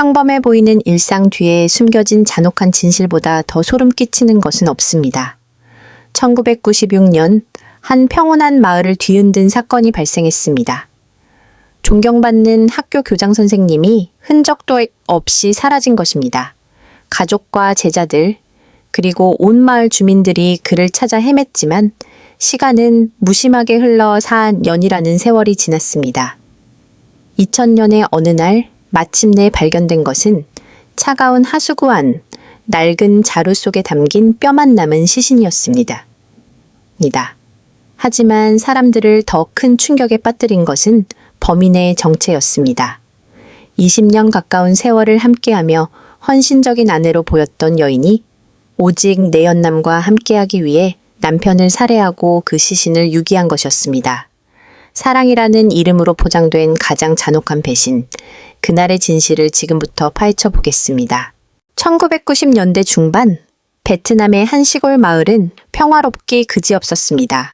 평범해 보이는 일상 뒤에 숨겨진 잔혹한 진실보다 더 소름 끼치는 것은 없습니다. 1996년 한 평온한 마을을 뒤흔든 사건이 발생했습니다. 존경받는 학교 교장 선생님이 흔적도 없이 사라진 것입니다. 가족과 제자들, 그리고 온 마을 주민들이 그를 찾아 헤맸지만 시간은 무심하게 흘러 4년이라는 세월이 지났습니다. 2000년의 어느 날 마침내 발견된 것은 차가운 하수구 안 낡은 자루 속에 담긴 뼈만 남은 시신이었습니다. 하지만 사람들을 더 큰 충격에 빠뜨린 것은 범인의 정체였습니다. 20년 가까운 세월을 함께하며 헌신적인 아내로 보였던 여인이 오직 내연남과 함께하기 위해 남편을 살해하고 그 시신을 유기한 것이었습니다. 사랑이라는 이름으로 포장된 가장 잔혹한 배신, 그날의 진실을 지금부터 파헤쳐 보겠습니다. 1990년대 중반, 베트남의 한 시골 마을은 평화롭기 그지없었습니다.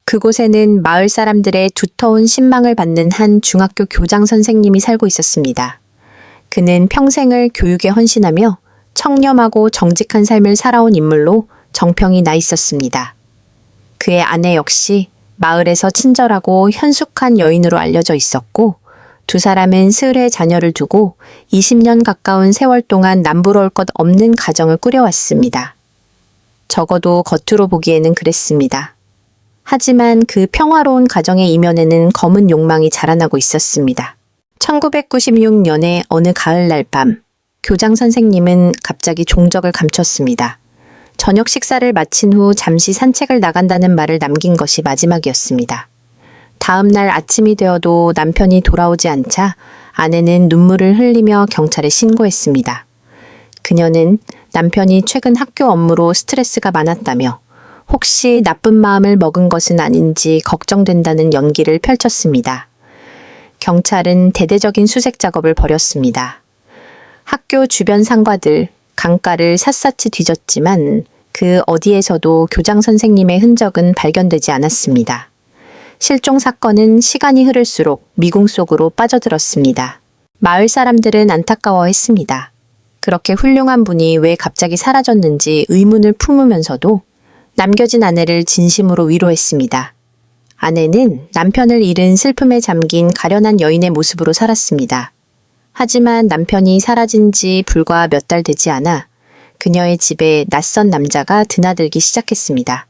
그곳에는 마을 사람들의 두터운 신망을 받는 한 중학교 교장 선생님이 살고 있었습니다. 그는 평생을 교육에 헌신하며 청렴하고 정직한 삶을 살아온 인물로 정평이 나 있었습니다. 그의 아내 역시 마을에서 친절하고 현숙한 여인으로 알려져 있었고, 두 사람은 스을의 자녀를 두고 20년 가까운 세월 동안 남부러울 것 없는 가정을 꾸려왔습니다. 적어도 겉으로 보기에는 그랬습니다. 하지만 그 평화로운 가정의 이면에는 검은 욕망이 자라나고 있었습니다. 1996년의 어느 가을날 밤, 교장 선생님은 갑자기 종적을 감췄습니다. 저녁 식사를 마친 후 잠시 산책을 나간다는 말을 남긴 것이 마지막이었습니다. 다음 날 아침이 되어도 남편이 돌아오지 않자 아내는 눈물을 흘리며 경찰에 신고했습니다. 그녀는 남편이 최근 학교 업무로 스트레스가 많았다며 혹시 나쁜 마음을 먹은 것은 아닌지 걱정된다는 연기를 펼쳤습니다. 경찰은 대대적인 수색 작업을 벌였습니다. 학교 주변 상가들, 강가를 샅샅이 뒤졌지만 그 어디에서도 교장 선생님의 흔적은 발견되지 않았습니다. 실종 사건은 시간이 흐를수록 미궁 속으로 빠져들었습니다. 마을 사람들은 안타까워했습니다. 그렇게 훌륭한 분이 왜 갑자기 사라졌는지 의문을 품으면서도 남겨진 아내를 진심으로 위로했습니다. 아내는 남편을 잃은 슬픔에 잠긴 가련한 여인의 모습으로 살았습니다. 하지만 남편이 사라진 지 불과 몇 달 되지 않아 그녀의 집에 낯선 남자가 드나들기 시작했습니다.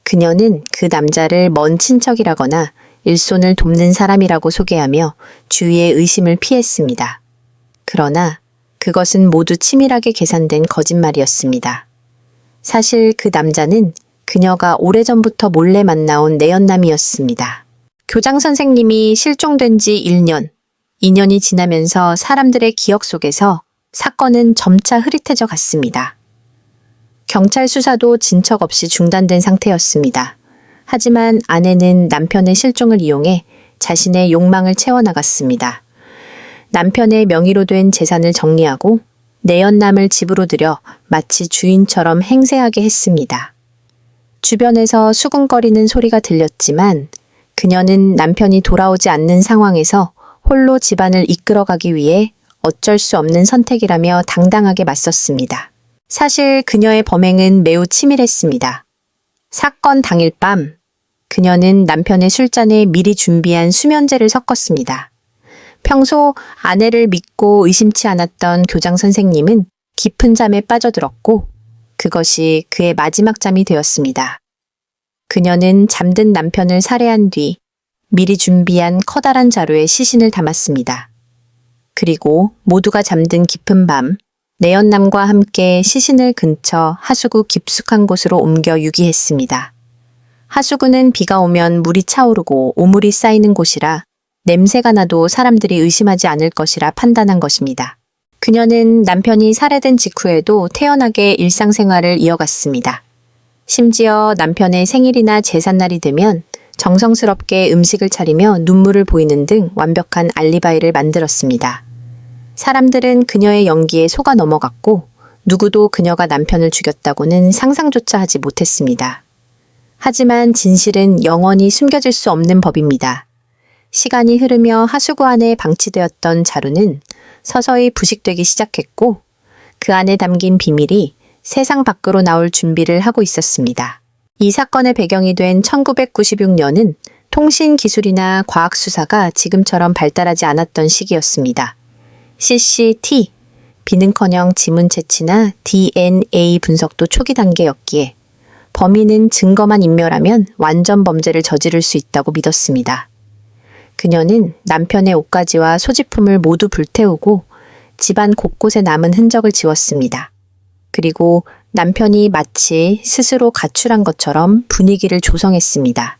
그녀는 그 남자를 먼 친척이라거나 일손을 돕는 사람이라고 소개하며 주위의 의심을 피했습니다. 그러나 그것은 모두 치밀하게 계산된 거짓말이었습니다. 사실 그 남자는 그녀가 오래전부터 몰래 만나온 내연남이었습니다. 교장 선생님이 실종된 지 1년, 2년이 지나면서 사람들의 기억 속에서 사건은 점차 흐릿해져 갔습니다. 경찰 수사도 진척 없이 중단된 상태였습니다. 하지만 아내는 남편의 실종을 이용해 자신의 욕망을 채워나갔습니다. 남편의 명의로 된 재산을 정리하고 내연남을 집으로 들여 마치 주인처럼 행세하게 했습니다. 주변에서 수군거리는 소리가 들렸지만 그녀는 남편이 돌아오지 않는 상황에서 홀로 집안을 이끌어가기 위해 어쩔 수 없는 선택이라며 당당하게 맞섰습니다. 사실 그녀의 범행은 매우 치밀했습니다. 사건 당일 밤, 그녀는 남편의 술잔에 미리 준비한 수면제를 섞었습니다. 평소 아내를 믿고 의심치 않았던 교장 선생님은 깊은 잠에 빠져들었고 그것이 그의 마지막 잠이 되었습니다. 그녀는 잠든 남편을 살해한 뒤 미리 준비한 커다란 자루에 시신을 담았습니다. 그리고 모두가 잠든 깊은 밤, 내연남과 함께 시신을 근처 하수구 깊숙한 곳으로 옮겨 유기했습니다. 하수구는 비가 오면 물이 차오르고 오물이 쌓이는 곳이라 냄새가 나도 사람들이 의심하지 않을 것이라 판단한 것입니다. 그녀는 남편이 살해된 직후에도 태연하게 일상생활을 이어갔습니다. 심지어 남편의 생일이나 제삿날이 되면 정성스럽게 음식을 차리며 눈물을 보이는 등 완벽한 알리바이를 만들었습니다. 사람들은 그녀의 연기에 속아 넘어갔고 누구도 그녀가 남편을 죽였다고는 상상조차 하지 못했습니다. 하지만 진실은 영원히 숨겨질 수 없는 법입니다. 시간이 흐르며 하수구 안에 방치되었던 자루는 서서히 부식되기 시작했고 그 안에 담긴 비밀이 세상 밖으로 나올 준비를 하고 있었습니다. 이 사건의 배경이 된 1996년은 통신 기술이나 과학 수사가 지금처럼 발달하지 않았던 시기였습니다. CCT, 비는커녕 지문 채취나 DNA 분석도 초기 단계였기에 범인은 증거만 인멸하면 완전 범죄를 저지를 수 있다고 믿었습니다. 그녀는 남편의 옷가지와 소지품을 모두 불태우고 집안 곳곳에 남은 흔적을 지웠습니다. 그리고 남편이 마치 스스로 가출한 것처럼 분위기를 조성했습니다.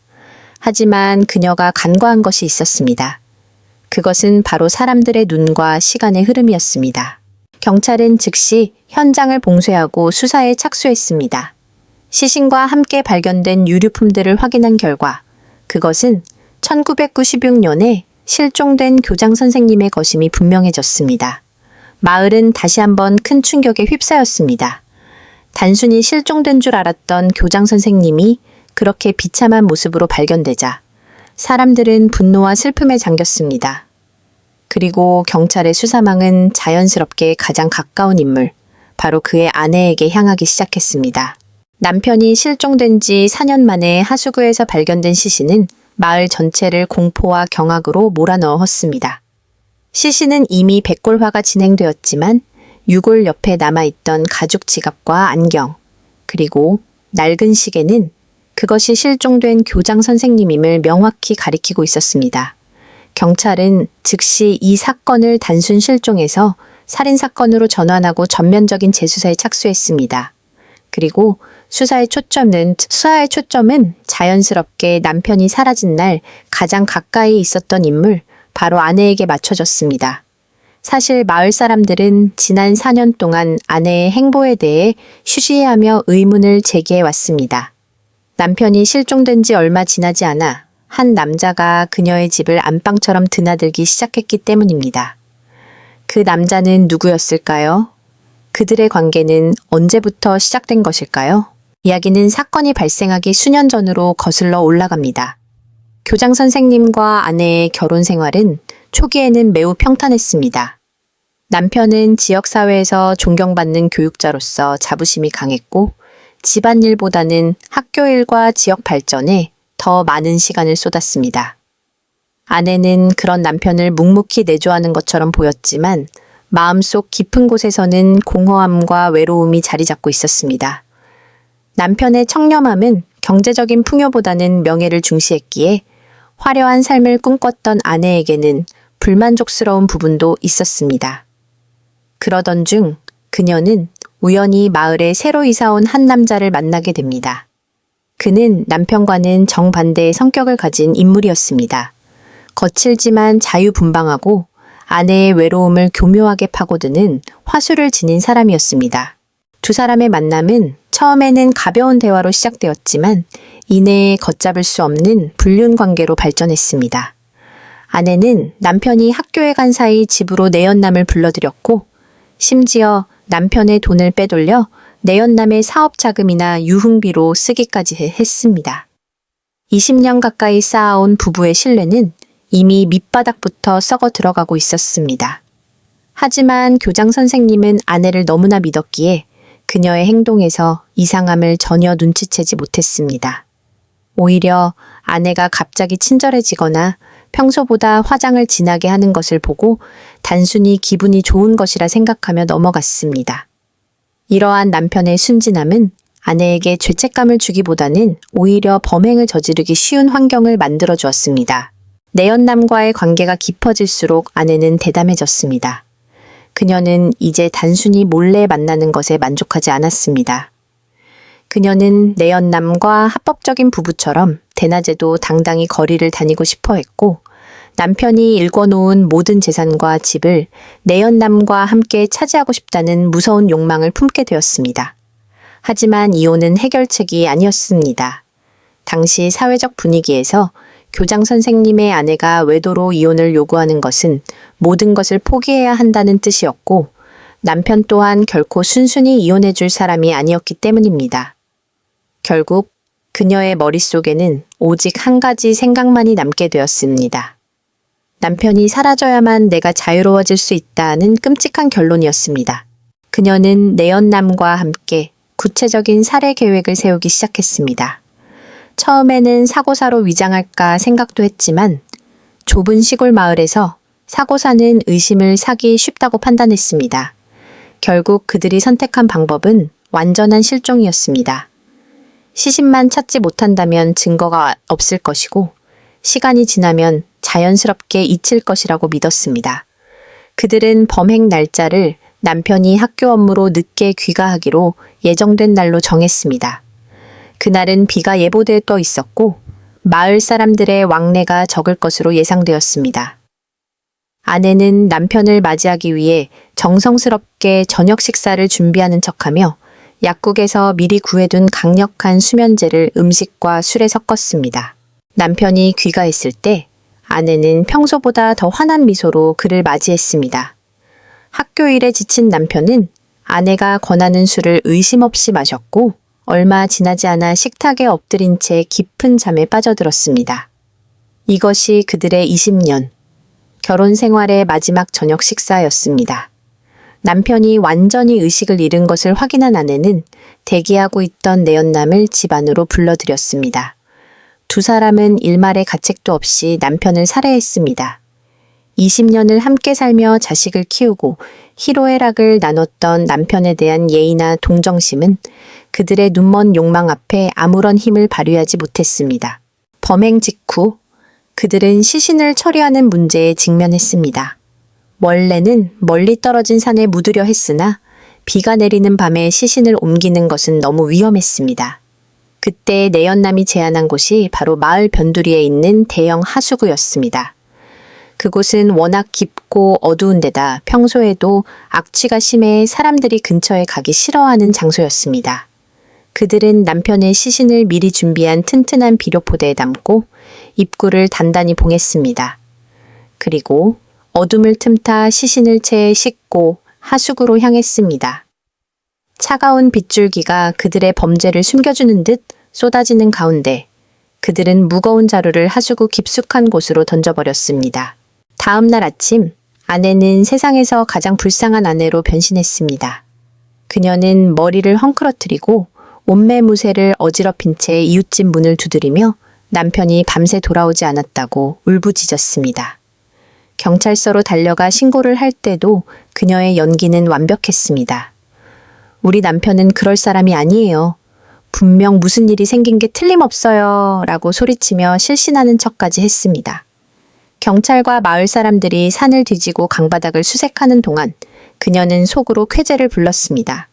하지만 그녀가 간과한 것이 있었습니다. 그것은 바로 사람들의 눈과 시간의 흐름이었습니다. 경찰은 즉시 현장을 봉쇄하고 수사에 착수했습니다. 시신과 함께 발견된 유류품들을 확인한 결과 그것은 1996년에 실종된 교장 선생님의 것임이 분명해졌습니다. 마을은 다시 한번 큰 충격에 휩싸였습니다. 단순히 실종된 줄 알았던 교장 선생님이 그렇게 비참한 모습으로 발견되자 사람들은 분노와 슬픔에 잠겼습니다. 그리고 경찰의 수사망은 자연스럽게 가장 가까운 인물, 바로 그의 아내에게 향하기 시작했습니다. 남편이 실종된 지 4년 만에 하수구에서 발견된 시신은 마을 전체를 공포와 경악으로 몰아넣었습니다. 시신은 이미 백골화가 진행되었지만 유골 옆에 남아있던 가죽 지갑과 안경, 그리고 낡은 시계는 그것이 실종된 교장 선생님임을 명확히 가리키고 있었습니다. 경찰은 즉시 이 사건을 단순 실종에서 살인사건으로 전환하고 전면적인 재수사에 착수했습니다. 그리고 수사의 초점은 자연스럽게 남편이 사라진 날 가장 가까이 있었던 인물, 바로 아내에게 맞춰졌습니다. 사실 마을 사람들은 지난 4년 동안 아내의 행보에 대해 휴시해하며 의문을 제기해 왔습니다. 남편이 실종된 지 얼마 지나지 않아 한 남자가 그녀의 집을 안방처럼 드나들기 시작했기 때문입니다. 그 남자는 누구였을까요? 그들의 관계는 언제부터 시작된 것일까요? 이야기는 사건이 발생하기 수년 전으로 거슬러 올라갑니다. 교장 선생님과 아내의 결혼 생활은 초기에는 매우 평탄했습니다. 남편은 지역사회에서 존경받는 교육자로서 자부심이 강했고 집안일보다는 학교 일과 지역 발전에 더 많은 시간을 쏟았습니다. 아내는 그런 남편을 묵묵히 내조하는 것처럼 보였지만 마음속 깊은 곳에서는 공허함과 외로움이 자리 잡고 있었습니다. 남편의 청렴함은 경제적인 풍요보다는 명예를 중시했기에 화려한 삶을 꿈꿨던 아내에게는 불만족스러운 부분도 있었습니다. 그러던 중 그녀는 우연히 마을에 새로 이사온 한 남자를 만나게 됩니다. 그는 남편과는 정반대의 성격을 가진 인물이었습니다. 거칠지만 자유분방하고 아내의 외로움을 교묘하게 파고드는 화술을 지닌 사람이었습니다. 두 사람의 만남은 처음에는 가벼운 대화로 시작되었지만 이내에 걷잡을 수 없는 불륜 관계로 발전했습니다. 아내는 남편이 학교에 간 사이 집으로 내연남을 불러들였고 심지어 남편의 돈을 빼돌려 내연남의 사업 자금이나 유흥비로 쓰기까지 했습니다. 20년 가까이 쌓아온 부부의 신뢰는 이미 밑바닥부터 썩어 들어가고 있었습니다. 하지만 교장 선생님은 아내를 너무나 믿었기에 그녀의 행동에서 이상함을 전혀 눈치채지 못했습니다. 오히려 아내가 갑자기 친절해지거나 평소보다 화장을 진하게 하는 것을 보고 단순히 기분이 좋은 것이라 생각하며 넘어갔습니다. 이러한 남편의 순진함은 아내에게 죄책감을 주기보다는 오히려 범행을 저지르기 쉬운 환경을 만들어 주었습니다. 내연남과의 관계가 깊어질수록 아내는 대담해졌습니다. 그녀는 이제 단순히 몰래 만나는 것에 만족하지 않았습니다. 그녀는 내연남과 합법적인 부부처럼 대낮에도 당당히 거리를 다니고 싶어 했고 남편이 일궈놓은 모든 재산과 집을 내연남과 함께 차지하고 싶다는 무서운 욕망을 품게 되었습니다. 하지만 이혼은 해결책이 아니었습니다. 당시 사회적 분위기에서 교장 선생님의 아내가 외도로 이혼을 요구하는 것은 모든 것을 포기해야 한다는 뜻이었고 남편 또한 결코 순순히 이혼해 줄 사람이 아니었기 때문입니다. 결국 그녀의 머릿속에는 오직 한 가지 생각만이 남게 되었습니다. 남편이 사라져야만 내가 자유로워질 수 있다는 끔찍한 결론이었습니다. 그녀는 내연남과 함께 구체적인 살해 계획을 세우기 시작했습니다. 처음에는 사고사로 위장할까 생각도 했지만 좁은 시골 마을에서 사고사는 의심을 사기 쉽다고 판단했습니다. 결국 그들이 선택한 방법은 완전한 실종이었습니다. 시신만 찾지 못한다면 증거가 없을 것이고 시간이 지나면 자연스럽게 잊힐 것이라고 믿었습니다. 그들은 범행 날짜를 남편이 학교 업무로 늦게 귀가하기로 예정된 날로 정했습니다. 그날은 비가 예보되어 있었고 마을 사람들의 왕래가 적을 것으로 예상되었습니다. 아내는 남편을 맞이하기 위해 정성스럽게 저녁 식사를 준비하는 척하며 약국에서 미리 구해둔 강력한 수면제를 음식과 술에 섞었습니다. 남편이 귀가했을 때 아내는 평소보다 더 환한 미소로 그를 맞이했습니다. 학교 일에 지친 남편은 아내가 권하는 술을 의심 없이 마셨고 얼마 지나지 않아 식탁에 엎드린 채 깊은 잠에 빠져들었습니다. 이것이 그들의 20년, 결혼 생활의 마지막 저녁 식사였습니다. 남편이 완전히 의식을 잃은 것을 확인한 아내는 대기하고 있던 내연남을 집 안으로 불러들였습니다. 두 사람은 일말의 가책도 없이 남편을 살해했습니다. 20년을 함께 살며 자식을 키우고 희로애락을 나눴던 남편에 대한 예의나 동정심은 그들의 눈먼 욕망 앞에 아무런 힘을 발휘하지 못했습니다. 범행 직후 그들은 시신을 처리하는 문제에 직면했습니다. 원래는 멀리 떨어진 산에 묻으려 했으나 비가 내리는 밤에 시신을 옮기는 것은 너무 위험했습니다. 그때 내연남이 제안한 곳이 바로 마을 변두리에 있는 대형 하수구였습니다. 그곳은 워낙 깊고 어두운 데다 평소에도 악취가 심해 사람들이 근처에 가기 싫어하는 장소였습니다. 그들은 남편의 시신을 미리 준비한 튼튼한 비료포대에 담고 입구를 단단히 봉했습니다. 그리고 어둠을 틈타 시신을 채 싣고 하수구로 향했습니다. 차가운 빗줄기가 그들의 범죄를 숨겨주는 듯 쏟아지는 가운데 그들은 무거운 자루를 하수구 깊숙한 곳으로 던져버렸습니다. 다음 날 아침 아내는 세상에서 가장 불쌍한 아내로 변신했습니다. 그녀는 머리를 헝클어뜨리고 옷매무새를 어지럽힌 채 이웃집 문을 두드리며 남편이 밤새 돌아오지 않았다고 울부짖었습니다. 경찰서로 달려가 신고를 할 때도 그녀의 연기는 완벽했습니다. 우리 남편은 그럴 사람이 아니에요. 분명 무슨 일이 생긴 게 틀림없어요. 라고 소리치며 실신하는 척까지 했습니다. 경찰과 마을 사람들이 산을 뒤지고 강바닥을 수색하는 동안 그녀는 속으로 쾌재를 불렀습니다.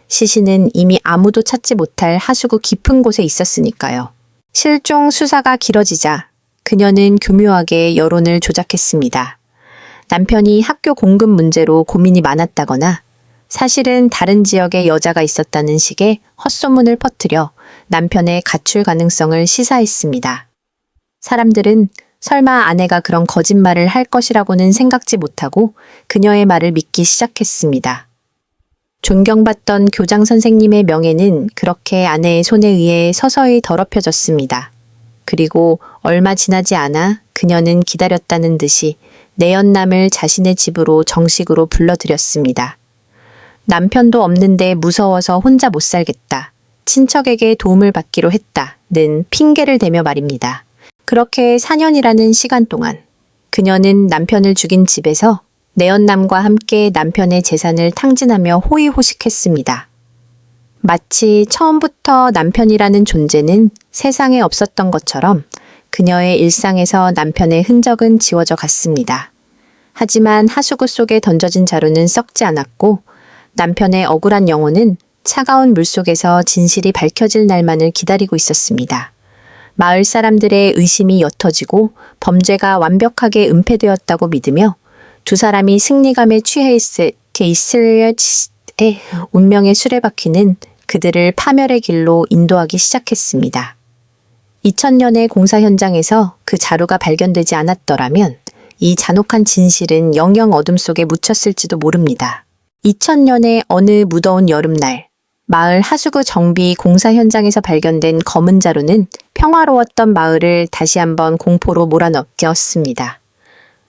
시신은 이미 아무도 찾지 못할 하수구 깊은 곳에 있었으니까요. 실종 수사가 길어지자 그녀는 교묘하게 여론을 조작했습니다. 남편이 학교 공급 문제로 고민이 많았다거나 사실은 다른 지역에 여자가 있었다는 식의 헛소문을 퍼뜨려 남편의 가출 가능성을 시사했습니다. 사람들은 설마 아내가 그런 거짓말을 할 것이라고는 생각지 못하고 그녀의 말을 믿기 시작했습니다. 존경받던 교장 선생님의 명예는 그렇게 아내의 손에 의해 서서히 더럽혀졌습니다. 그리고 얼마 지나지 않아 그녀는 기다렸다는 듯이 내연남을 자신의 집으로 정식으로 불러들였습니다. 남편도 없는데 무서워서 혼자 못 살겠다. 친척에게 도움을 받기로 했다는 핑계를 대며 말입니다. 그렇게 4년이라는 시간 동안 그녀는 남편을 죽인 집에서 내연남과 함께 남편의 재산을 탕진하며 호의호식했습니다. 마치 처음부터 남편이라는 존재는 세상에 없었던 것처럼 그녀의 일상에서 남편의 흔적은 지워져 갔습니다. 하지만 하수구 속에 던져진 자루는 썩지 않았고 남편의 억울한 영혼은 차가운 물속에서 진실이 밝혀질 날만을 기다리고 있었습니다. 마을 사람들의 의심이 옅어지고 범죄가 완벽하게 은폐되었다고 믿으며 두 사람이 승리감에 취해 있을 게이슬의 운명의 수레바퀴는 그들을 파멸의 길로 인도하기 시작했습니다. 2000년의 공사 현장에서 그 자루가 발견되지 않았더라면 이 잔혹한 진실은 영영 어둠 속에 묻혔을지도 모릅니다. 2000년의 어느 무더운 여름날, 마을 하수구 정비 공사 현장에서 발견된 검은 자루는 평화로웠던 마을을 다시 한번 공포로 몰아넣었습니다.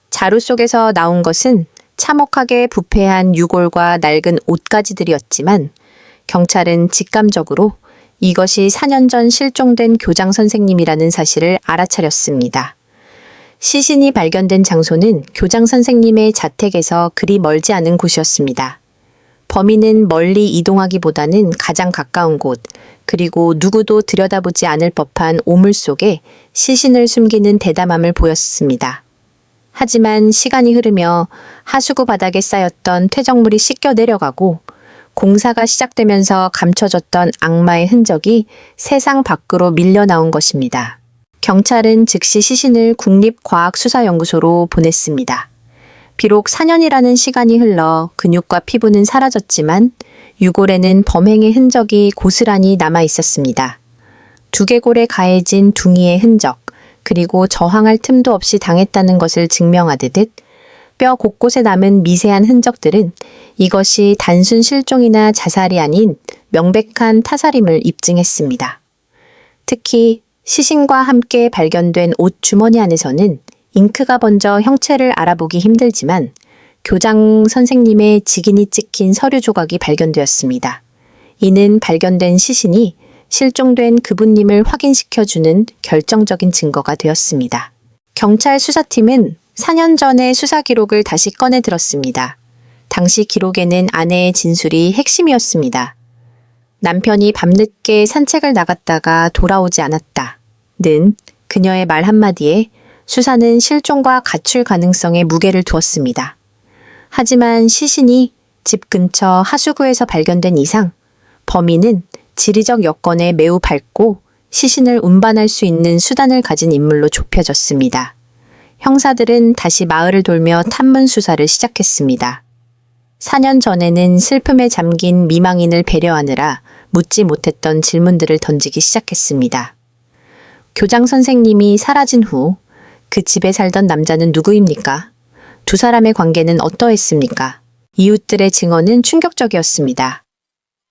자루 속에서 나온 것은 참혹하게 부패한 유골과 낡은 옷가지들이었지만 경찰은 직감적으로 이것이 4년 전 실종된 교장 선생님이라는 사실을 알아차렸습니다. 시신이 발견된 장소는 교장 선생님의 자택에서 그리 멀지 않은 곳이었습니다. 범인은 멀리 이동하기보다는 가장 가까운 곳, 그리고 누구도 들여다보지 않을 법한 오물 속에 시신을 숨기는 대담함을 보였습니다. 하지만 시간이 흐르며 하수구 바닥에 쌓였던 퇴적물이 씻겨 내려가고 공사가 시작되면서 감춰졌던 악마의 흔적이 세상 밖으로 밀려나온 것입니다. 경찰은 즉시 시신을 국립과학수사연구소로 보냈습니다. 비록 4년이라는 시간이 흘러 근육과 피부는 사라졌지만 유골에는 범행의 흔적이 고스란히 남아 있었습니다. 두개골에 가해진 둥이의 흔적, 그리고 저항할 틈도 없이 당했다는 것을 증명하듯 뼈 곳곳에 남은 미세한 흔적들은 이것이 단순 실종이나 자살이 아닌 명백한 타살임을 입증했습니다. 특히 시신과 함께 발견된 옷 주머니 안에서는 잉크가 번져 형체를 알아보기 힘들지만 교장 선생님의 직인이 찍힌 서류 조각이 발견되었습니다. 이는 발견된 시신이 실종된 그분님을 확인시켜주는 결정적인 증거가 되었습니다. 경찰 수사팀은 4년 전의 수사 기록을 다시 꺼내 들었습니다. 당시 기록에는 아내의 진술이 핵심이었습니다. 남편이 밤늦게 산책을 나갔다가 돌아오지 않았다는 그녀의 말 한마디에 수사는 실종과 가출 가능성에 무게를 두었습니다. 하지만 시신이 집 근처 하수구에서 발견된 이상 범인은 지리적 여건에 매우 밝고 시신을 운반할 수 있는 수단을 가진 인물로 좁혀졌습니다. 형사들은 다시 마을을 돌며 탐문 수사를 시작했습니다. 4년 전에는 슬픔에 잠긴 미망인을 배려하느라 묻지 못했던 질문들을 던지기 시작했습니다. 교장 선생님이 사라진 후 그 집에 살던 남자는 누구입니까? 두 사람의 관계는 어떠했습니까? 이웃들의 증언은 충격적이었습니다.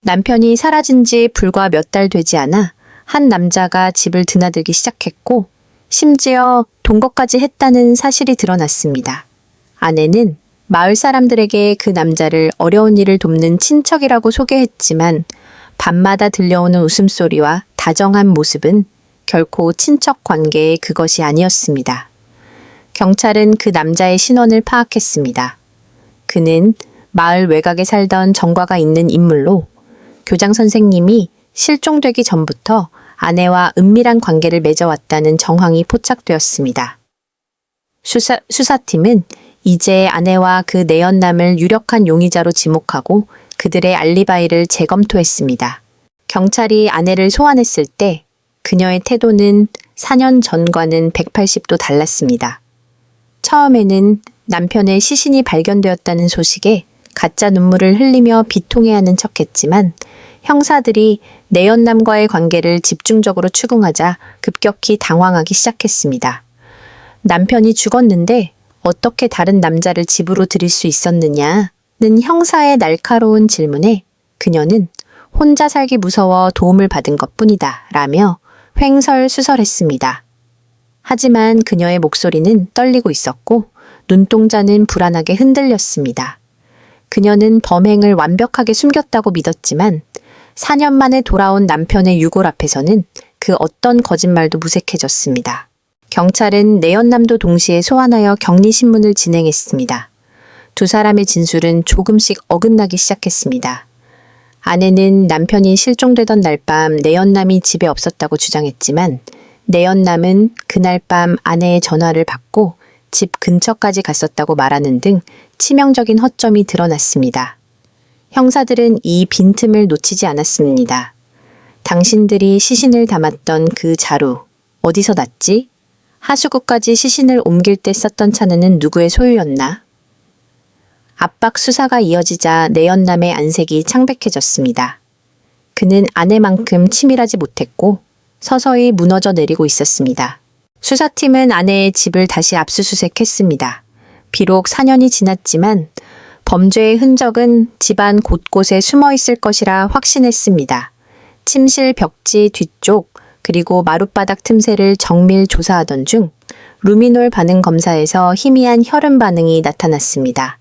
남편이 사라진 지 불과 몇 달 되지 않아 한 남자가 집을 드나들기 시작했고 심지어 동거까지 했다는 사실이 드러났습니다. 아내는 마을 사람들에게 그 남자를 어려운 일을 돕는 친척이라고 소개했지만 밤마다 들려오는 웃음소리와 다정한 모습은 결코 친척 관계의 그것이 아니었습니다. 경찰은 그 남자의 신원을 파악했습니다. 그는 마을 외곽에 살던 정과가 있는 인물로 교장 선생님이 실종되기 전부터 아내와 은밀한 관계를 맺어왔다는 정황이 포착되었습니다. 수사팀은 이제 아내와 그 내연남을 유력한 용의자로 지목하고 그들의 알리바이를 재검토했습니다. 경찰이 아내를 소환했을 때 그녀의 태도는 4년 전과는 180도 달랐습니다. 처음에는 남편의 시신이 발견되었다는 소식에 가짜 눈물을 흘리며 비통해하는 척했지만 형사들이 내연남과의 관계를 집중적으로 추궁하자 급격히 당황하기 시작했습니다. 남편이 죽었는데 어떻게 다른 남자를 집으로 들일 수 있었느냐는 형사의 날카로운 질문에 그녀는 혼자 살기 무서워 도움을 받은 것뿐이다 라며 횡설수설했습니다. 하지만 그녀의 목소리는 떨리고 있었고 눈동자는 불안하게 흔들렸습니다. 그녀는 범행을 완벽하게 숨겼다고 믿었지만 4년 만에 돌아온 남편의 유골 앞에서는 그 어떤 거짓말도 무색해졌습니다. 경찰은 내연남도 동시에 소환하여 격리신문을 진행했습니다. 두 사람의 진술은 조금씩 어긋나기 시작했습니다. 아내는 남편이 실종되던 날 밤 내연남이 집에 없었다고 주장했지만 내연남은 그날 밤 아내의 전화를 받고 집 근처까지 갔었다고 말하는 등 치명적인 허점이 드러났습니다. 형사들은 이 빈틈을 놓치지 않았습니다. 당신들이 시신을 담았던 그 자루, 어디서 났지? 하수구까지 시신을 옮길 때 썼던 차는 누구의 소유였나? 압박 수사가 이어지자 내연남의 안색이 창백해졌습니다. 그는 아내만큼 치밀하지 못했고 서서히 무너져 내리고 있었습니다. 수사팀은 아내의 집을 다시 압수수색했습니다. 비록 4년이 지났지만 범죄의 흔적은 집안 곳곳에 숨어 있을 것이라 확신했습니다. 침실 벽지 뒤쪽 그리고 마룻바닥 틈새를 정밀 조사하던 중 루미놀 반응 검사에서 희미한 혈흔 반응이 나타났습니다.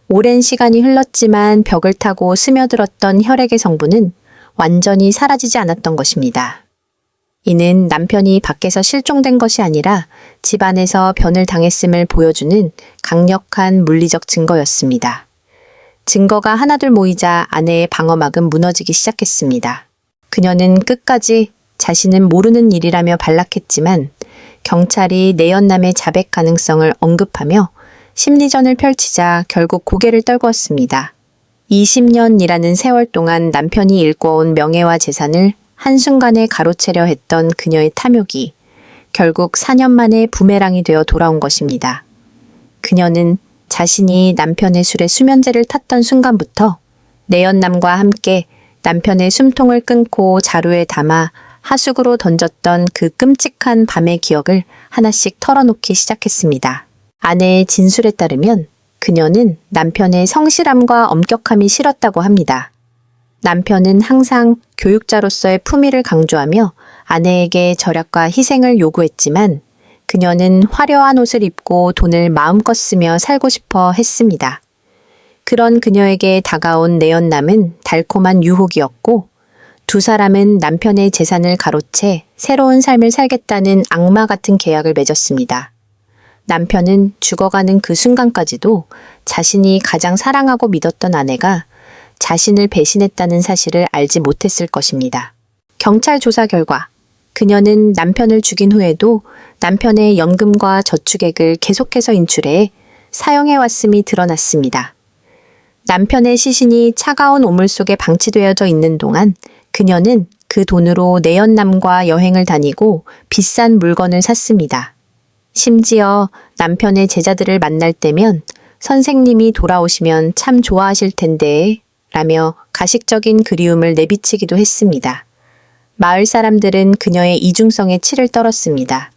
오랜 시간이 흘렀지만 벽을 타고 스며들었던 혈액의 성분은 완전히 사라지지 않았던 것입니다. 이는 남편이 밖에서 실종된 것이 아니라 집 안에서 변을 당했음을 보여주는 강력한 물리적 증거였습니다. 증거가 하나둘 모이자 아내의 방어막은 무너지기 시작했습니다. 그녀는 끝까지 자신은 모르는 일이라며 반락했지만 경찰이 내연남의 자백 가능성을 언급하며 심리전을 펼치자 결국 고개를 떨구었습니다. 20년이라는 세월 동안 남편이 일궈온 명예와 재산을 한순간에 가로채려 했던 그녀의 탐욕이 결국 4년 만에 부메랑이 되어 돌아온 것입니다. 그녀는 자신이 남편의 술에 수면제를 탔던 순간부터 내연남과 함께 남편의 숨통을 끊고 자루에 담아 하수구로 던졌던 그 끔찍한 밤의 기억을 하나씩 털어놓기 시작했습니다. 아내의 진술에 따르면 그녀는 남편의 성실함과 엄격함이 싫었다고 합니다. 남편은 항상 교육자로서의 품위를 강조하며 아내에게 절약과 희생을 요구했지만 그녀는 화려한 옷을 입고 돈을 마음껏 쓰며 살고 싶어 했습니다. 그런 그녀에게 다가온 내연남은 달콤한 유혹이었고 두 사람은 남편의 재산을 가로채 새로운 삶을 살겠다는 악마 같은 계약을 맺었습니다. 남편은 죽어가는 그 순간까지도 자신이 가장 사랑하고 믿었던 아내가 자신을 배신했다는 사실을 알지 못했을 것입니다. 경찰 조사 결과 그녀는 남편을 죽인 후에도 남편의 연금과 저축액을 계속해서 인출해 사용해왔음이 드러났습니다. 남편의 시신이 차가운 오물 속에 방치되어져 있는 동안 그녀는 그 돈으로 내연남과 여행을 다니고 비싼 물건을 샀습니다. 심지어 남편의 제자들을 만날 때면 선생님이 돌아오시면 참 좋아하실 텐데 라며 가식적인 그리움을 내비치기도 했습니다. 마을 사람들은 그녀의 이중성에 치를 떨었습니다.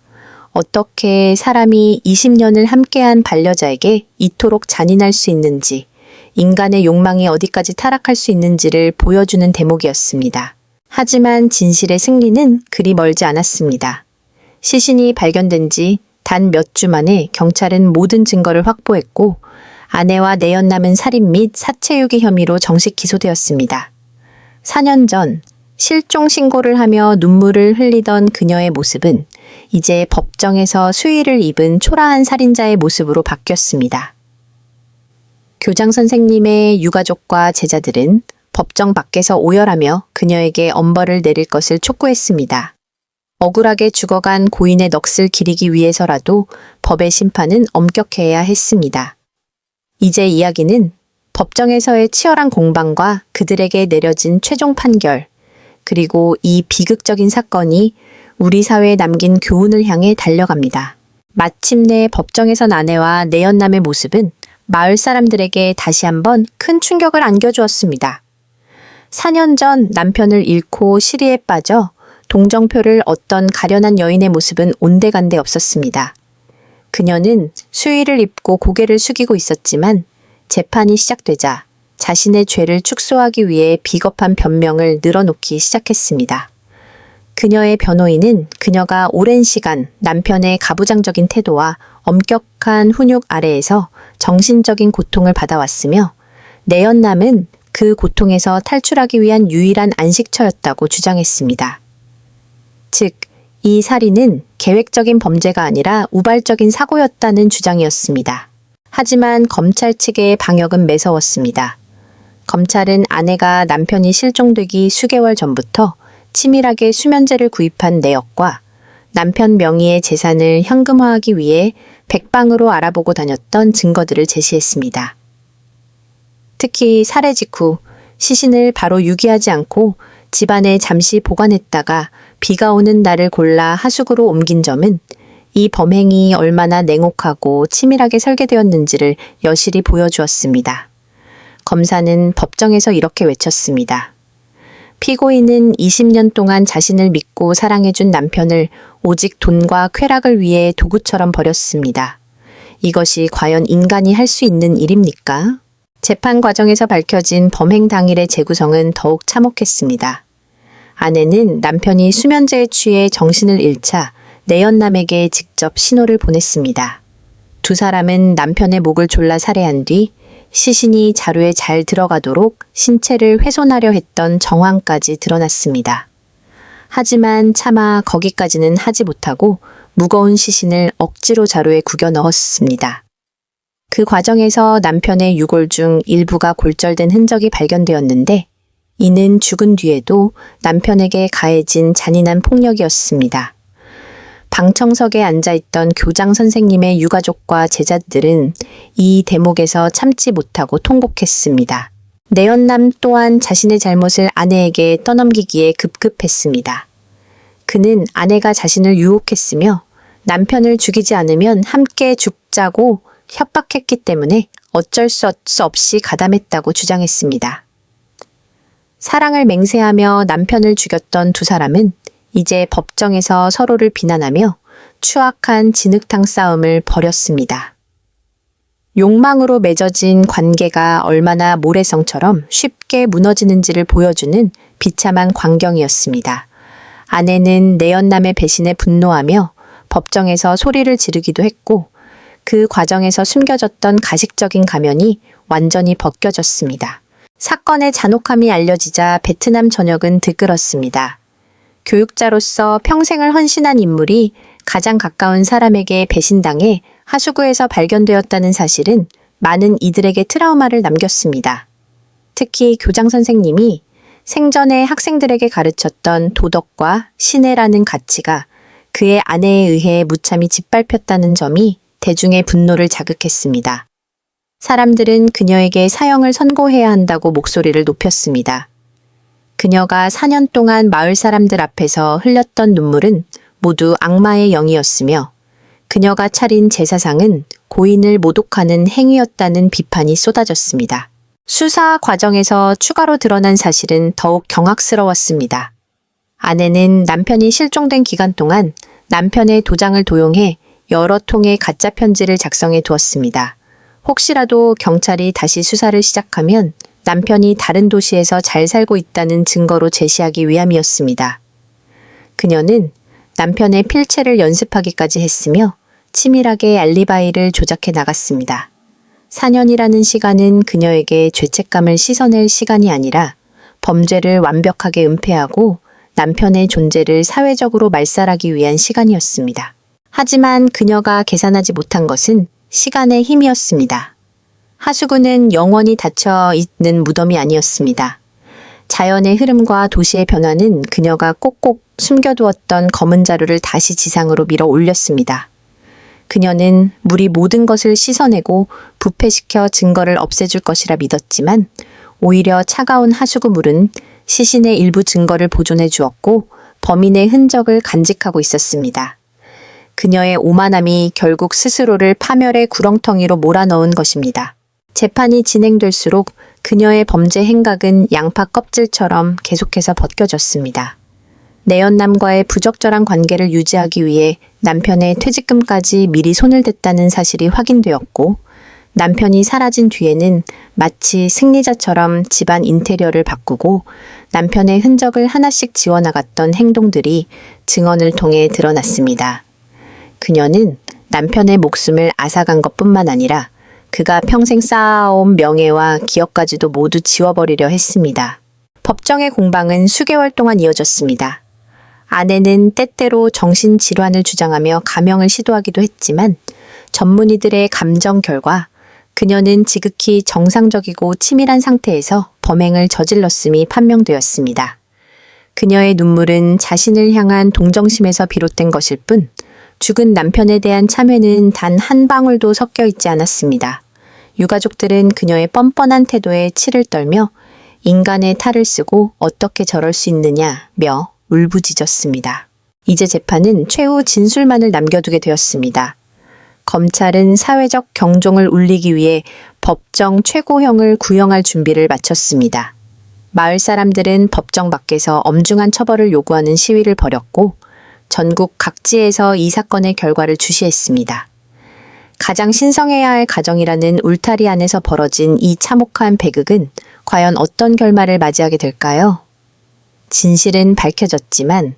어떻게 사람이 20년을 함께한 반려자에게 이토록 잔인할 수 있는지, 인간의 욕망이 어디까지 타락할 수 있는지를 보여주는 대목이었습니다. 하지만 진실의 승리는 그리 멀지 않았습니다. 시신이 발견된 지 단 몇 주 만에 경찰은 모든 증거를 확보했고 아내와 내연남은 살인 및 사체유기 혐의로 정식 기소되었습니다. 4년 전 실종 신고를 하며 눈물을 흘리던 그녀의 모습은 이제 법정에서 수의를 입은 초라한 살인자의 모습으로 바뀌었습니다. 교장 선생님의 유가족과 제자들은 법정 밖에서 오열하며 그녀에게 엄벌을 내릴 것을 촉구했습니다. 억울하게 죽어간 고인의 넋을 기리기 위해서라도 법의 심판은 엄격해야 했습니다. 이제 이야기는 법정에서의 치열한 공방과 그들에게 내려진 최종 판결, 그리고 이 비극적인 사건이 우리 사회에 남긴 교훈을 향해 달려갑니다. 마침내 법정에선 아내와 내연남의 모습은 마을 사람들에게 다시 한번 큰 충격을 안겨주었습니다. 4년 전 남편을 잃고 시리에 빠져 동정표를 얻던 가련한 여인의 모습은 온데간데 없었습니다. 그녀는 수의를 입고 고개를 숙이고 있었지만 재판이 시작되자 자신의 죄를 축소하기 위해 비겁한 변명을 늘어놓기 시작했습니다. 그녀의 변호인은 그녀가 오랜 시간 남편의 가부장적인 태도와 엄격한 훈육 아래에서 정신적인 고통을 받아왔으며 내연남은 그 고통에서 탈출하기 위한 유일한 안식처였다고 주장했습니다. 즉, 이 살인은 계획적인 범죄가 아니라 우발적인 사고였다는 주장이었습니다. 하지만 검찰 측의 방역은 매서웠습니다. 검찰은 아내가 남편이 실종되기 수개월 전부터 치밀하게 수면제를 구입한 내역과 남편 명의의 재산을 현금화하기 위해 백방으로 알아보고 다녔던 증거들을 제시했습니다. 특히 살해 직후 시신을 바로 유기하지 않고 집안에 잠시 보관했다가 비가 오는 날을 골라 하수구로 옮긴 점은 이 범행이 얼마나 냉혹하고 치밀하게 설계되었는지를 여실히 보여주었습니다. 검사는 법정에서 이렇게 외쳤습니다. 피고인은 20년 동안 자신을 믿고 사랑해준 남편을 오직 돈과 쾌락을 위해 도구처럼 버렸습니다. 이것이 과연 인간이 할 수 있는 일입니까? 재판 과정에서 밝혀진 범행 당일의 재구성은 더욱 참혹했습니다. 아내는 남편이 수면제에 취해 정신을 잃자 내연남에게 직접 신호를 보냈습니다. 두 사람은 남편의 목을 졸라 살해한 뒤 시신이 자루에 잘 들어가도록 신체를 훼손하려 했던 정황까지 드러났습니다. 하지만 차마 거기까지는 하지 못하고 무거운 시신을 억지로 자루에 구겨 넣었습니다. 그 과정에서 남편의 유골 중 일부가 골절된 흔적이 발견되었는데 이는 죽은 뒤에도 남편에게 가해진 잔인한 폭력이었습니다. 방청석에 앉아있던 교장 선생님의 유가족과 제자들은 이 대목에서 참지 못하고 통곡했습니다. 내연남 또한 자신의 잘못을 아내에게 떠넘기기에 급급했습니다. 그는 아내가 자신을 유혹했으며 남편을 죽이지 않으면 함께 죽자고 협박했기 때문에 어쩔 수 없이 가담했다고 주장했습니다. 사랑을 맹세하며 남편을 죽였던 두 사람은 이제 법정에서 서로를 비난하며 추악한 진흙탕 싸움을 벌였습니다. 욕망으로 맺어진 관계가 얼마나 모래성처럼 쉽게 무너지는지를 보여주는 비참한 광경이었습니다. 아내는 내연남의 배신에 분노하며 법정에서 소리를 지르기도 했고 그 과정에서 숨겨졌던 가식적인 가면이 완전히 벗겨졌습니다. 사건의 잔혹함이 알려지자 베트남 전역은 들끓었습니다. 교육자로서 평생을 헌신한 인물이 가장 가까운 사람에게 배신당해 하수구에서 발견되었다는 사실은 많은 이들에게 트라우마를 남겼습니다. 특히 교장 선생님이 생전에 학생들에게 가르쳤던 도덕과 신애라는 가치가 그의 아내에 의해 무참히 짓밟혔다는 점이 대중의 분노를 자극했습니다. 사람들은 그녀에게 사형을 선고해야 한다고 목소리를 높였습니다. 그녀가 4년 동안 마을 사람들 앞에서 흘렸던 눈물은 모두 악마의 영이었으며 그녀가 차린 제사상은 고인을 모독하는 행위였다는 비판이 쏟아졌습니다. 수사 과정에서 추가로 드러난 사실은 더욱 경악스러웠습니다. 아내는 남편이 실종된 기간 동안 남편의 도장을 도용해 여러 통의 가짜 편지를 작성해 두었습니다. 혹시라도 경찰이 다시 수사를 시작하면 남편이 다른 도시에서 잘 살고 있다는 증거로 제시하기 위함이었습니다. 그녀는 남편의 필체를 연습하기까지 했으며 치밀하게 알리바이를 조작해 나갔습니다. 4년이라는 시간은 그녀에게 죄책감을 씻어낼 시간이 아니라 범죄를 완벽하게 은폐하고 남편의 존재를 사회적으로 말살하기 위한 시간이었습니다. 하지만 그녀가 계산하지 못한 것은 시간의 힘이었습니다. 하수구는 영원히 닫혀 있는 무덤이 아니었습니다. 자연의 흐름과 도시의 변화는 그녀가 꼭꼭 숨겨두었던 검은 자루를 다시 지상으로 밀어 올렸습니다. 그녀는 물이 모든 것을 씻어내고 부패시켜 증거를 없애줄 것이라 믿었지만 오히려 차가운 하수구 물은 시신의 일부 증거를 보존해 주었고 범인의 흔적을 간직하고 있었습니다. 그녀의 오만함이 결국 스스로를 파멸의 구렁텅이로 몰아넣은 것입니다. 재판이 진행될수록 그녀의 범죄 행각은 양파 껍질처럼 계속해서 벗겨졌습니다. 내연남과의 부적절한 관계를 유지하기 위해 남편의 퇴직금까지 미리 손을 댔다는 사실이 확인되었고 남편이 사라진 뒤에는 마치 승리자처럼 집안 인테리어를 바꾸고 남편의 흔적을 하나씩 지워나갔던 행동들이 증언을 통해 드러났습니다. 그녀는 남편의 목숨을 앗아간 것뿐만 아니라 그가 평생 쌓아온 명예와 기억까지도 모두 지워버리려 했습니다. 법정의 공방은 수개월 동안 이어졌습니다. 아내는 때때로 정신질환을 주장하며 감형을 시도하기도 했지만 전문의들의 감정 결과 그녀는 지극히 정상적이고 치밀한 상태에서 범행을 저질렀음이 판명되었습니다. 그녀의 눈물은 자신을 향한 동정심에서 비롯된 것일 뿐 죽은 남편에 대한 참회는 단 한 방울도 섞여 있지 않았습니다. 유가족들은 그녀의 뻔뻔한 태도에 치를 떨며 인간의 탈을 쓰고 어떻게 저럴 수 있느냐며 울부짖었습니다. 이제 재판은 최후 진술만을 남겨두게 되었습니다. 검찰은 사회적 경종을 울리기 위해 법정 최고형을 구형할 준비를 마쳤습니다. 마을 사람들은 법정 밖에서 엄중한 처벌을 요구하는 시위를 벌였고 전국 각지에서 이 사건의 결과를 주시했습니다. 가장 신성해야 할 가정이라는 울타리 안에서 벌어진 이 참혹한 배극은 과연 어떤 결말을 맞이하게 될까요? 진실은 밝혀졌지만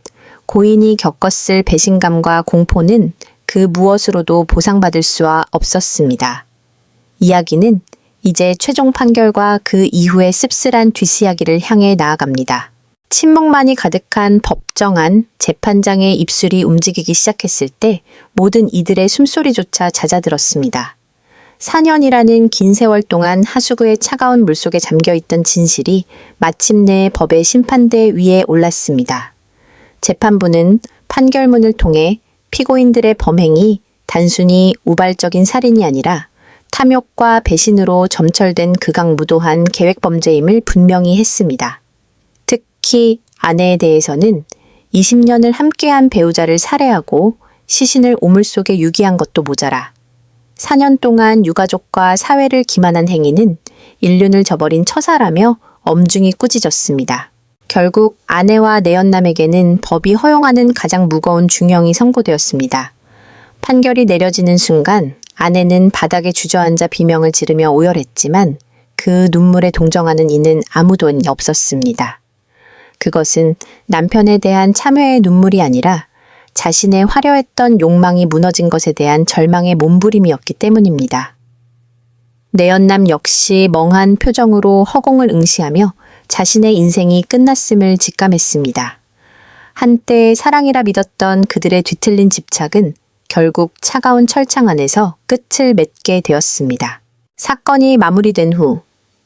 고인이 겪었을 배신감과 공포는 그 무엇으로도 보상받을 수가 없었습니다. 이야기는 이제 최종 판결과 그 이후의 씁쓸한 뒷이야기를 향해 나아갑니다. 침묵만이 가득한 법정안, 재판장의 입술이 움직이기 시작했을 때 모든 이들의 숨소리조차 잦아들었습니다. 4년이라는 긴 세월 동안 하수구의 차가운 물속에 잠겨있던 진실이 마침내 법의 심판대 위에 올랐습니다. 재판부는 판결문을 통해 피고인들의 범행이 단순히 우발적인 살인이 아니라 탐욕과 배신으로 점철된 극악무도한 계획범죄임을 분명히 했습니다. 특히 아내에 대해서는 20년을 함께한 배우자를 살해하고 시신을 우물 속에 유기한 것도 모자라 4년 동안 유가족과 사회를 기만한 행위는 인륜을 저버린 처사라며 엄중히 꾸짖었습니다. 결국 아내와 내연남에게는 법이 허용하는 가장 무거운 중형이 선고되었습니다. 판결이 내려지는 순간 아내는 바닥에 주저앉아 비명을 지르며 오열했지만 그 눈물에 동정하는 이는 아무도 없었습니다. 그것은 남편에 대한 참회의 눈물이 아니라 자신의 화려했던 욕망이 무너진 것에 대한 절망의 몸부림이었기 때문입니다. 내연남 역시 멍한 표정으로 허공을 응시하며 자신의 인생이 끝났음을 직감했습니다. 한때 사랑이라 믿었던 그들의 뒤틀린 집착은 결국 차가운 철창 안에서 끝을 맺게 되었습니다. 사건이 마무리된 후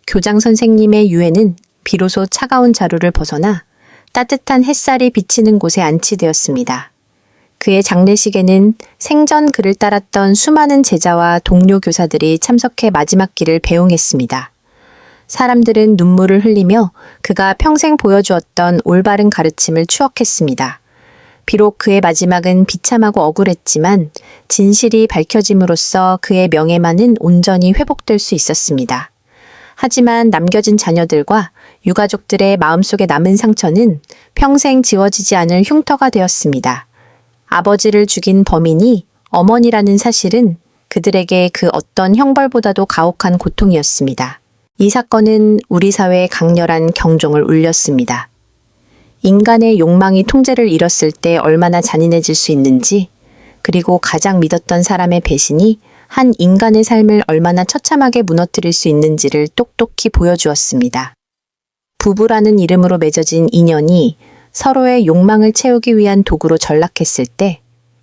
교장 선생님의 유해는 비로소 차가운 자루를 벗어나 따뜻한 햇살이 비치는 곳에 안치되었습니다. 그의 장례식에는 생전 그를 따랐던 수많은 제자와 동료 교사들이 참석해 마지막 길을 배웅했습니다. 사람들은 눈물을 흘리며 그가 평생 보여주었던 올바른 가르침을 추억했습니다. 비록 그의 마지막은 비참하고 억울했지만 진실이 밝혀짐으로써 그의 명예만은 온전히 회복될 수 있었습니다. 하지만 남겨진 자녀들과 유가족들의 마음속에 남은 상처는 평생 지워지지 않을 흉터가 되었습니다. 아버지를 죽인 범인이 어머니라는 사실은 그들에게 그 어떤 형벌보다도 가혹한 고통이었습니다. 이 사건은 우리 사회에 강렬한 경종을 울렸습니다. 인간의 욕망이 통제를 잃었을 때 얼마나 잔인해질 수 있는지, 그리고 가장 믿었던 사람의 배신이 한 인간의 삶을 얼마나 처참하게 무너뜨릴 수 있는지를 똑똑히 보여주었습니다. 부부라는 이름으로 맺어진 인연이 서로의 욕망을 채우기 위한 도구로 전락했을 때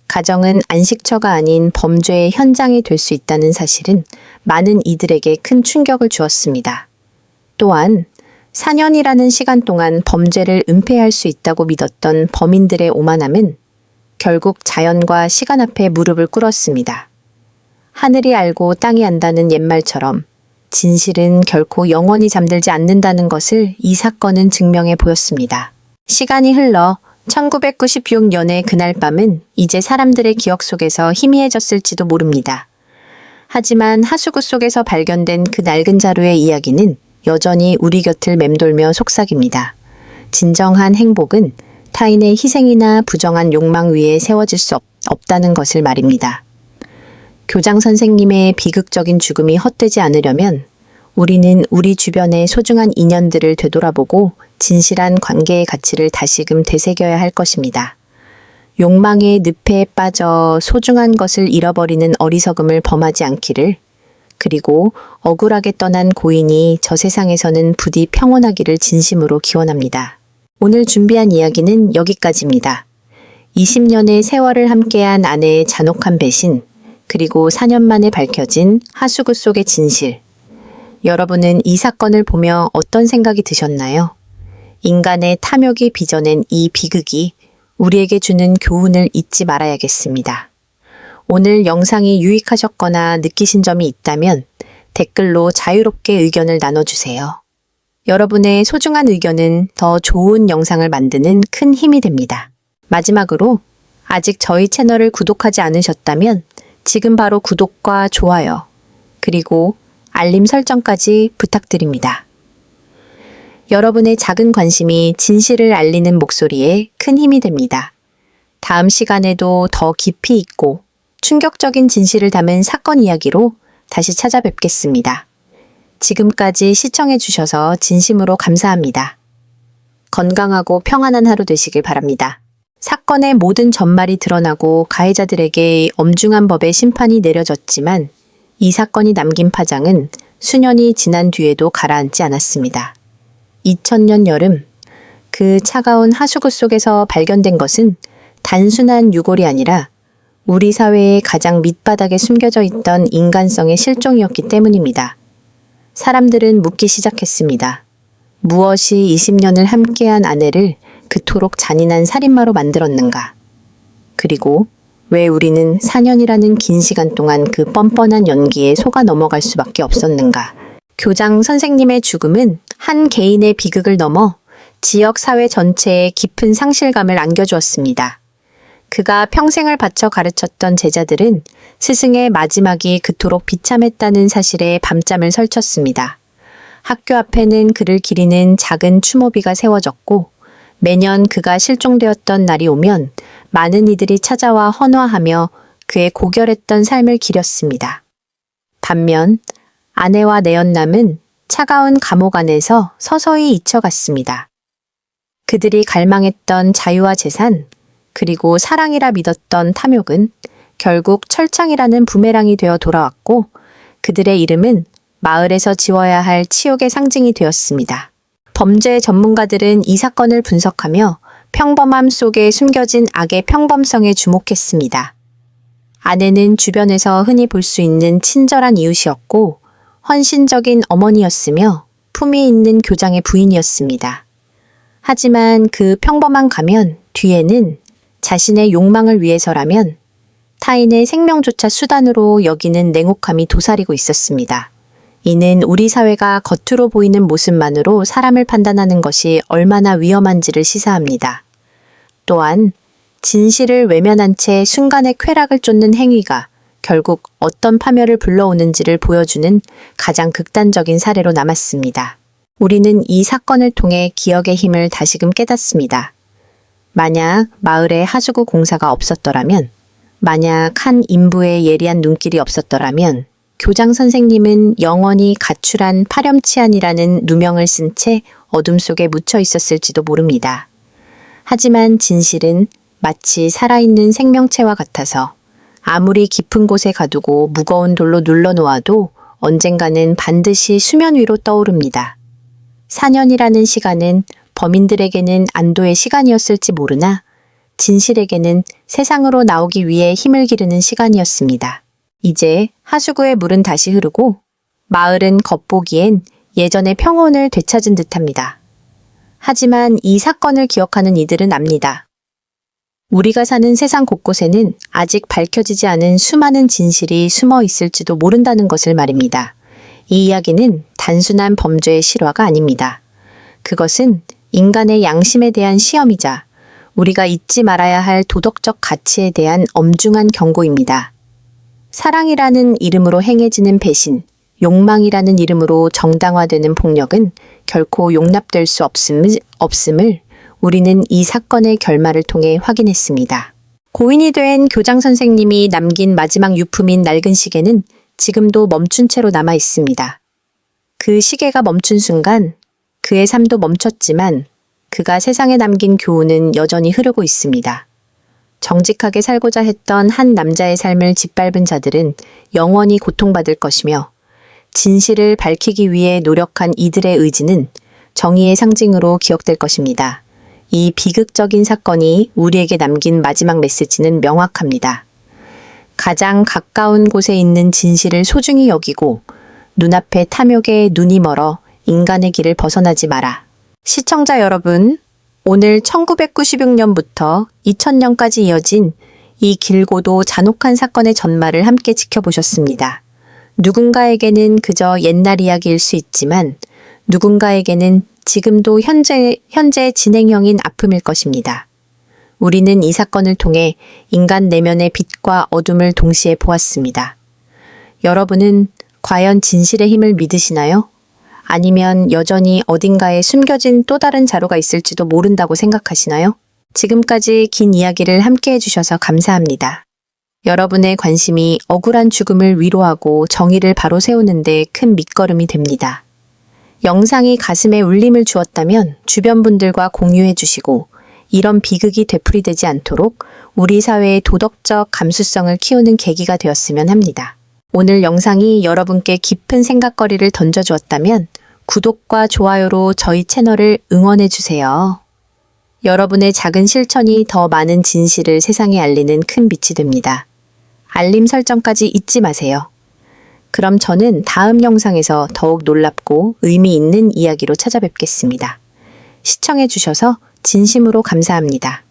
가정은 안식처가 아닌 범죄의 현장이 될 수 있다는 사실은 많은 이들에게 큰 충격을 주었습니다. 또한 4년이라는 시간 동안 범죄를 은폐할 수 있다고 믿었던 범인들의 오만함은 결국 자연과 시간 앞에 무릎을 꿇었습니다. 하늘이 알고 땅이 안다는 옛말처럼 진실은 결코 영원히 잠들지 않는다는 것을 이 사건은 증명해 보였습니다. 시간이 흘러 1996년의 그날 밤은 이제 사람들의 기억 속에서 희미해졌을지도 모릅니다. 하지만 하수구 속에서 발견된 그 낡은 자루의 이야기는 여전히 우리 곁을 맴돌며 속삭입니다. 진정한 행복은 타인의 희생이나 부정한 욕망 위에 세워질 수 없다는 것을 말입니다. 교장 선생님의 비극적인 죽음이 헛되지 않으려면 우리는 우리 주변의 소중한 인연들을 되돌아보고 진실한 관계의 가치를 다시금 되새겨야 할 것입니다. 욕망의 늪에 빠져 소중한 것을 잃어버리는 어리석음을 범하지 않기를, 그리고 억울하게 떠난 고인이 저 세상에서는 부디 평온하기를 진심으로 기원합니다. 오늘 준비한 이야기는 여기까지입니다. 20년의 세월을 함께한 아내의 잔혹한 배신, 그리고 4년 만에 밝혀진 하수구 속의 진실. 여러분은 이 사건을 보며 어떤 생각이 드셨나요? 인간의 탐욕이 빚어낸 이 비극이 우리에게 주는 교훈을 잊지 말아야겠습니다. 오늘 영상이 유익하셨거나 느끼신 점이 있다면 댓글로 자유롭게 의견을 나눠주세요. 여러분의 소중한 의견은 더 좋은 영상을 만드는 큰 힘이 됩니다. 마지막으로 아직 저희 채널을 구독하지 않으셨다면 지금 바로 구독과 좋아요, 그리고 알림 설정까지 부탁드립니다. 여러분의 작은 관심이 진실을 알리는 목소리에 큰 힘이 됩니다. 다음 시간에도 더 깊이 있고 충격적인 진실을 담은 사건 이야기로 다시 찾아뵙겠습니다. 지금까지 시청해주셔서 진심으로 감사합니다. 건강하고 평안한 하루 되시길 바랍니다. 사건의 모든 전말이 드러나고 가해자들에게 엄중한 법의 심판이 내려졌지만 이 사건이 남긴 파장은 수년이 지난 뒤에도 가라앉지 않았습니다. 2000년 여름, 그 차가운 하수구 속에서 발견된 것은 단순한 유골이 아니라 우리 사회의 가장 밑바닥에 숨겨져 있던 인간성의 실종이었기 때문입니다. 사람들은 묻기 시작했습니다. 무엇이 20년을 함께한 아내를 그토록 잔인한 살인마로 만들었는가? 그리고 왜 우리는 4년이라는 긴 시간 동안 그 뻔뻔한 연기에 속아 넘어갈 수밖에 없었는가? 교장 선생님의 죽음은 한 개인의 비극을 넘어 지역 사회 전체에 깊은 상실감을 안겨주었습니다. 그가 평생을 바쳐 가르쳤던 제자들은 스승의 마지막이 그토록 비참했다는 사실에 밤잠을 설쳤습니다. 학교 앞에는 그를 기리는 작은 추모비가 세워졌고 매년 그가 실종되었던 날이 오면 많은 이들이 찾아와 헌화하며 그의 고결했던 삶을 기렸습니다. 반면 아내와 내연남은 차가운 감옥 안에서 서서히 잊혀갔습니다. 그들이 갈망했던 자유와 재산, 그리고 사랑이라 믿었던 탐욕은 결국 철창이라는 부메랑이 되어 돌아왔고 그들의 이름은 마을에서 지워야 할 치욕의 상징이 되었습니다. 범죄 전문가들은 이 사건을 분석하며 평범함 속에 숨겨진 악의 평범성에 주목했습니다. 아내는 주변에서 흔히 볼 수 있는 친절한 이웃이었고 헌신적인 어머니였으며 품위 있는 교장의 부인이었습니다. 하지만 그 평범한 가면 뒤에는 자신의 욕망을 위해서라면 타인의 생명조차 수단으로 여기는 냉혹함이 도사리고 있었습니다. 이는 우리 사회가 겉으로 보이는 모습만으로 사람을 판단하는 것이 얼마나 위험한지를 시사합니다. 또한 진실을 외면한 채 순간의 쾌락을 쫓는 행위가 결국 어떤 파멸을 불러오는지를 보여주는 가장 극단적인 사례로 남았습니다. 우리는 이 사건을 통해 기억의 힘을 다시금 깨닫습니다. 만약 마을에 하수구 공사가 없었더라면, 만약 한 인부의 예리한 눈길이 없었더라면 교장 선생님은 영원히 가출한 파렴치한이라는 누명을 쓴 채 어둠 속에 묻혀 있었을지도 모릅니다. 하지만 진실은 마치 살아있는 생명체와 같아서 아무리 깊은 곳에 가두고 무거운 돌로 눌러놓아도 언젠가는 반드시 수면 위로 떠오릅니다. 4년이라는 시간은 범인들에게는 안도의 시간이었을지 모르나 진실에게는 세상으로 나오기 위해 힘을 기르는 시간이었습니다. 이제 하수구의 물은 다시 흐르고 마을은 겉보기엔 예전의 평온을 되찾은 듯합니다. 하지만 이 사건을 기억하는 이들은 압니다. 우리가 사는 세상 곳곳에는 아직 밝혀지지 않은 수많은 진실이 숨어 있을지도 모른다는 것을 말입니다. 이 이야기는 단순한 범죄의 실화가 아닙니다. 그것은 인간의 양심에 대한 시험이자 우리가 잊지 말아야 할 도덕적 가치에 대한 엄중한 경고입니다. 사랑이라는 이름으로 행해지는 배신, 욕망이라는 이름으로 정당화되는 폭력은 결코 용납될 수 없음을 우리는 이 사건의 결말을 통해 확인했습니다. 고인이 된 교장 선생님이 남긴 마지막 유품인 낡은 시계는 지금도 멈춘 채로 남아 있습니다. 그 시계가 멈춘 순간 그의 삶도 멈췄지만 그가 세상에 남긴 교훈은 여전히 흐르고 있습니다. 정직하게 살고자 했던 한 남자의 삶을 짓밟은 자들은 영원히 고통받을 것이며 진실을 밝히기 위해 노력한 이들의 의지는 정의의 상징으로 기억될 것입니다. 이 비극적인 사건이 우리에게 남긴 마지막 메시지는 명확합니다. 가장 가까운 곳에 있는 진실을 소중히 여기고 눈앞의 탐욕에 눈이 멀어 인간의 길을 벗어나지 마라. 시청자 여러분, 오늘 1996년부터 2000년까지 이어진 이 길고도 잔혹한 사건의 전말을 함께 지켜보셨습니다. 누군가에게는 그저 옛날 이야기일 수 있지만 누군가에게는 지금도 현재 진행형인 아픔일 것입니다. 우리는 이 사건을 통해 인간 내면의 빛과 어둠을 동시에 보았습니다. 여러분은 과연 진실의 힘을 믿으시나요? 아니면 여전히 어딘가에 숨겨진 또 다른 자료가 있을지도 모른다고 생각하시나요? 지금까지 긴 이야기를 함께 해주셔서 감사합니다. 여러분의 관심이 억울한 죽음을 위로하고 정의를 바로 세우는 데 큰 밑거름이 됩니다. 영상이 가슴에 울림을 주었다면 주변 분들과 공유해 주시고 이런 비극이 되풀이되지 않도록 우리 사회의 도덕적 감수성을 키우는 계기가 되었으면 합니다. 오늘 영상이 여러분께 깊은 생각거리를 던져주었다면 구독과 좋아요로 저희 채널을 응원해주세요. 여러분의 작은 실천이 더 많은 진실을 세상에 알리는 큰 빛이 됩니다. 알림 설정까지 잊지 마세요. 그럼 저는 다음 영상에서 더욱 놀랍고 의미 있는 이야기로 찾아뵙겠습니다. 시청해주셔서 진심으로 감사합니다.